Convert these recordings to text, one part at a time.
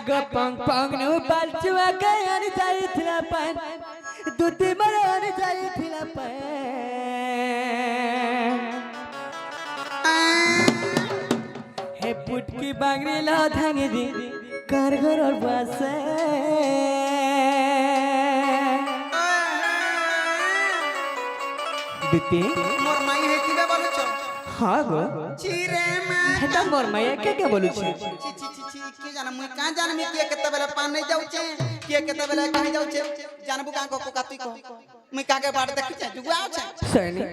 आगो पंग पंग नु बालचुआ के आनी जाई थिला पान दुती मरे आनी जाई थिला पान हे पुटकी बांगरी ला धांगे दी कार घर और बासे दुती मोर माई है किबे बोलु छ हां गो चिरे मां हेता मोर माई के बोलु छी ची ची ची ची के जान मुई का जान मी के केते बेले पान नहीं जाउ छे के केते बेले कहि जाउ छे जानबु का को काती को मुई का के बाट देखि छ जुआ छ सैनी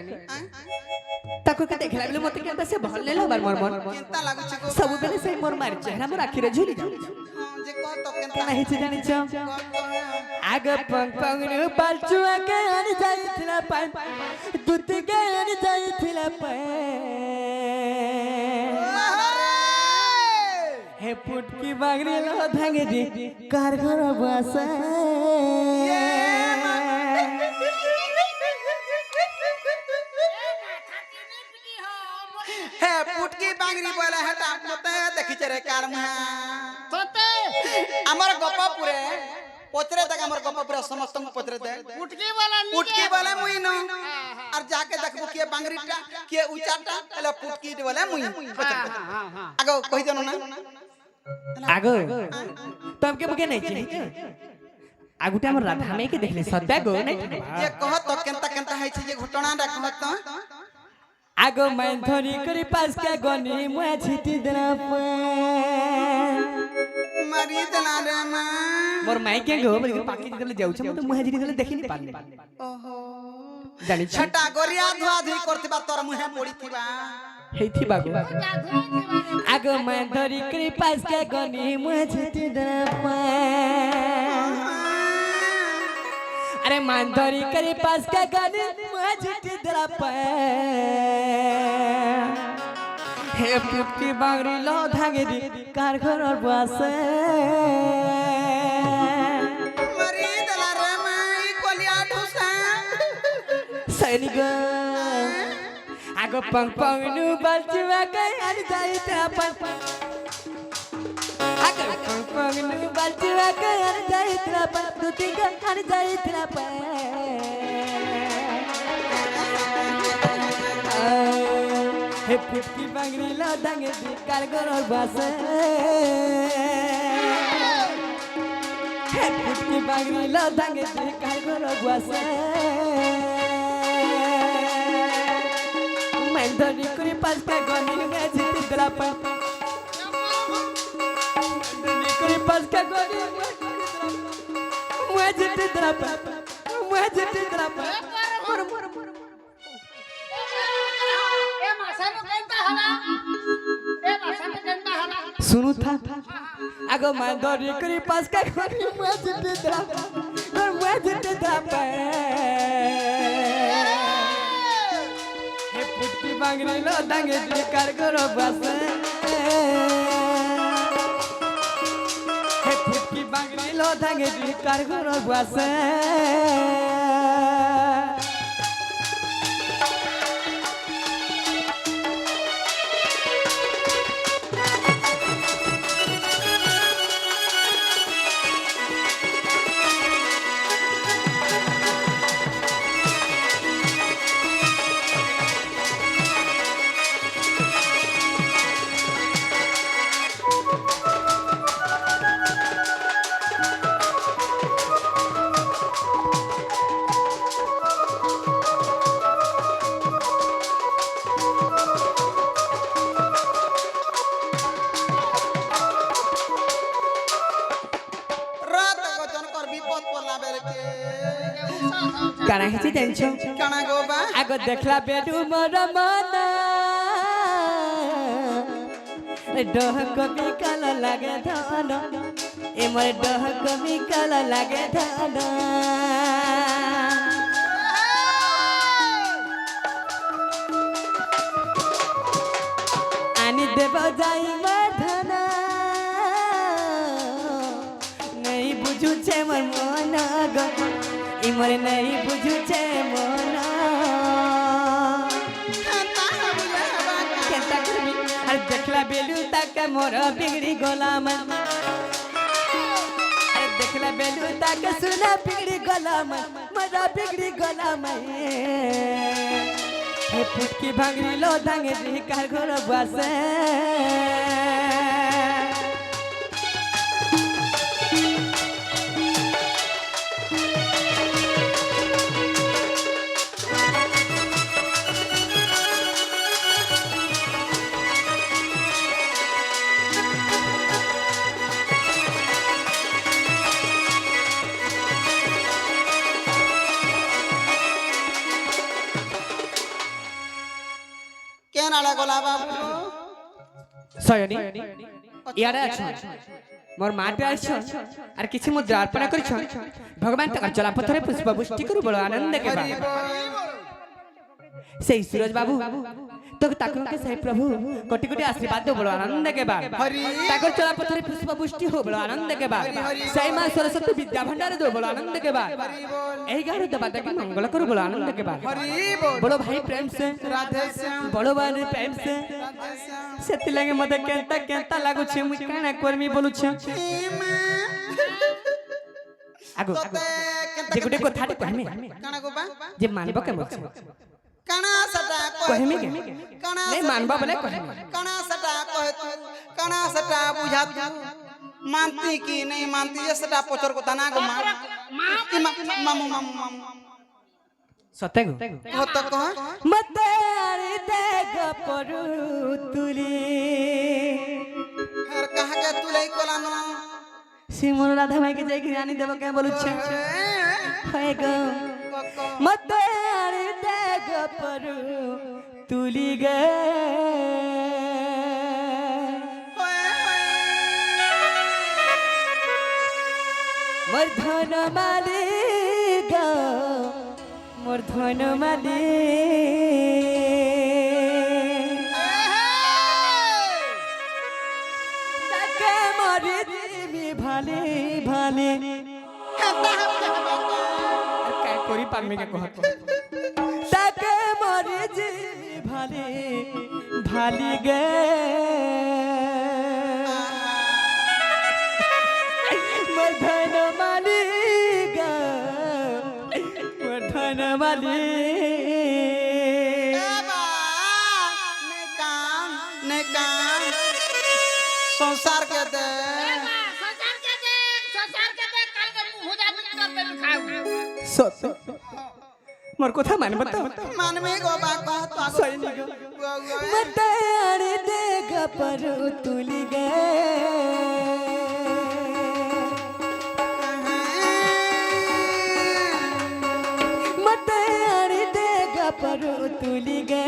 ताको के देखला बेले मते केनता से भल लेला बार मोर मन केनता लागु छ को सब बेले से मोर मार चेहरा मोर आखी रे झुली जाउ जे को तो केनता नहीं छ जानि छ आग पंग पंग नु बालचुआ के आनी जाई थिला पान दुत के आनी जाई थिला पान हे पुटकी बांगरी ला धांगे दी कार घर बासा हे पुटकी बांगरी बोले हटा मते देखि छ रे कार मुहा तते हमर गपपुरे पचरे तक हमर गपपुरे समस्त को पचरे दे पुटकी बोले मुई न और जाके देखबो के बांगरीटा के उचाटा एला पुटकी बोले मुई पचरे आगो कहि जनो ना आगो तम के बगे नहीं छी आगुटा हमर राधा में के देखले सत्या गो नहीं ये कह तो केनता केनता है छी जे घटना देखो तो आगो मैं धोनी करी पास के गनी मुआ छिटी देना मरी दला रे मां मोर माई के गो बली पाकी गले जाउ छ मते मुहा जिरी गले देखि नि पाले ओहो जानि छ छटा गोरिया धुआ धुई करतिबा तोर मुहे पड़ीथिबा हेथि बागो आगो मैं धोनी करी पास के गनी मुआ छिटी देना अरे मांधरी करी पास का गाने मुझे तेरा पे हे पुटकी बांगरी लो धागे दी कार घर और बासे मरी दला रे माई कोलिया ठुसा सैनिक आगो पंग पंग नु बालचुआ के आनी जाई तेरा पे आगो पंग पंग नु बालचुआ के आनी जाई तेरा पे दुती के आनी जाई तेरा पे हे पुटकी बांगरी ला धांगे दी कार घर और बासे हे पुटकी बांगरी ला धांगे दी कार घर और बासे मैं धनी करी पास का गनी में जीती दिला पर धनी करी पास का गनी मैं जीती दिला पर मैं जीती दिला पर मोर मोर मोर ए मासानो केनता हला ए मासानो केनता हला सुनु था आगो मैं धनी करी पास का गनी मैं जीती दिला पर मैं जीती दिला पर पुटकी बांगरी लो धांगे दी कार घर बासे हे पुटकी बांगरी लो धांगे दी कार घर बासे रात गजन कर विपद पड़ला बेर के काना हिची टेंशन काना गो बा आगो देखला बेडू मोर मन डह कभी काला लागे धन ए मोर डह कभी काला लागे धन आनी देव जाई धन नहीं बुझू छे मोर मन गो ई मोर नहीं बुझू छे मन केता करबी अरे देखला बेलू तक मोर बिगड़ी गोला मन देलू ताके सुना बिगड़ी गला मैं मजा बिगड़ी गला मैं हे पुटकी भांगरी लो धांगे दी कार घर बसे কেন আলা গলা বাবু সয়নি ইয়ারে আছো মোর মাটি আছো আর কিছু মুদ্রা অর্পণ করিছ ভগবান তার চলা পথরে পুষ্প বৃষ্টি করু বড় আনন্দ কে বা সেই সুরজ বাবু তো তাকু কে সেই প্রভু কোটি কোটি আশীর্বাদ দো বড় আনন্দ কে বা তাকর চলা পথরে পুষ্প বৃষ্টি হো বড় আনন্দ কে বা সেই মা সরস্বতী বিদ্যা ভंडार দো বড় আনন্দ কে বা এই গাড়ি দেবা তাকে মঙ্গল করু বড় আনন্দ के बाद বড় ভাই প্রেম से রাধে শ্যাম বড় ভাই প্রেম से রাধে শ্যাম সেতি লাগে মতে কেনতা কেনতা লাগুছে মুই কানা করমি বলুছে আগো যে গুটে কথাটি কহমি কানা গোবা যে মানব কে বলছে কানা সটা কহমি কে কানা नहीं मानबा बोले कहमी কানা সটা কহে তু কানা সটা বুঝা তু মানতি কি नहीं मानती ये सटा पचर को तना को मार मामू मामू मामू सत्य गो हो तो कह मते आरी देग परू तुली हर कहा के तू लई कोलानो सिमर राधा माई के जाई के रानी देव के बोलुछे होय गो मते आरी देग परू तुली गे मोर धन मालिक मोर धन मालिक ताके मरि दिबी भाले भाले काय करी पागमी के कहत ताके मरि दिबी भाले भाली गे मोर धन मालिक मोर धन मालिक ने काम संसार के दे संसार के दे काल के मुंह जा कर पे खाऊ सत मोर কথা মানব তো मान में गोबा कह तो सही नहीं गो मते आड़ी देग पर तुली गे मते आड़ी देग पर तुली गे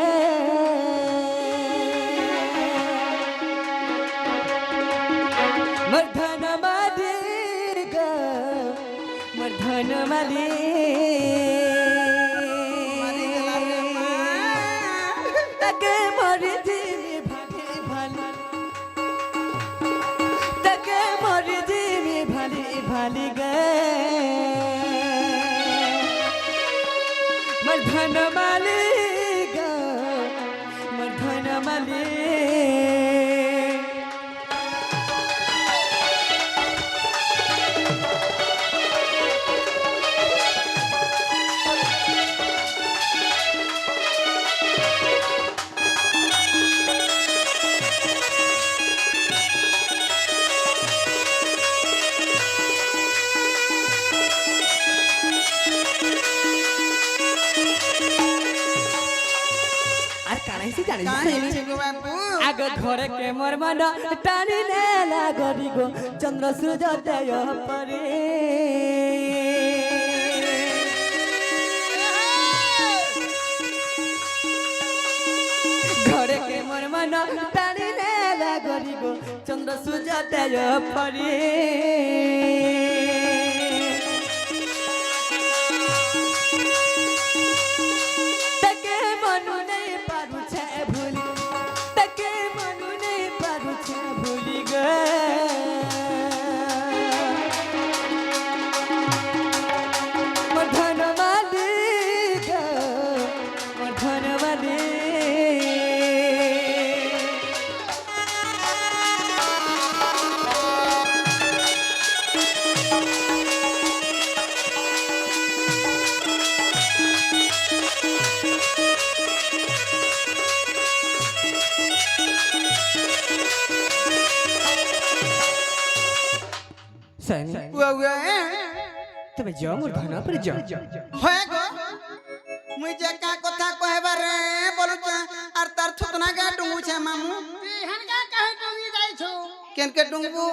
मर्धन मालिक मर्धन मालिक तके मरि दिबी भाले भाले तके मरि दिबी भाले भाले गे मर्धन मालिक मर्धन मालिक आग घरे के मोर मन टानी नेला गरी गो चंद्र सूर्य दय परे घरे के मोर मन टानी नेला गरी गो चंद्र सूर्य दय परे तके मनु नहीं पारु छे भूली तके मनु नहीं पारु छे भूली गे मधन मालिक मधन मालिक সাইনি উয়া তবে যাও মোর ধন পরে যাও হয় গো মুই যে কা কথা কহেবারে বলুছ আর তার থুতনা গা ডুঙুছে মামু তুই হেনকা কাহে টঙ্গি যাইছো কেনকে ডুঙবু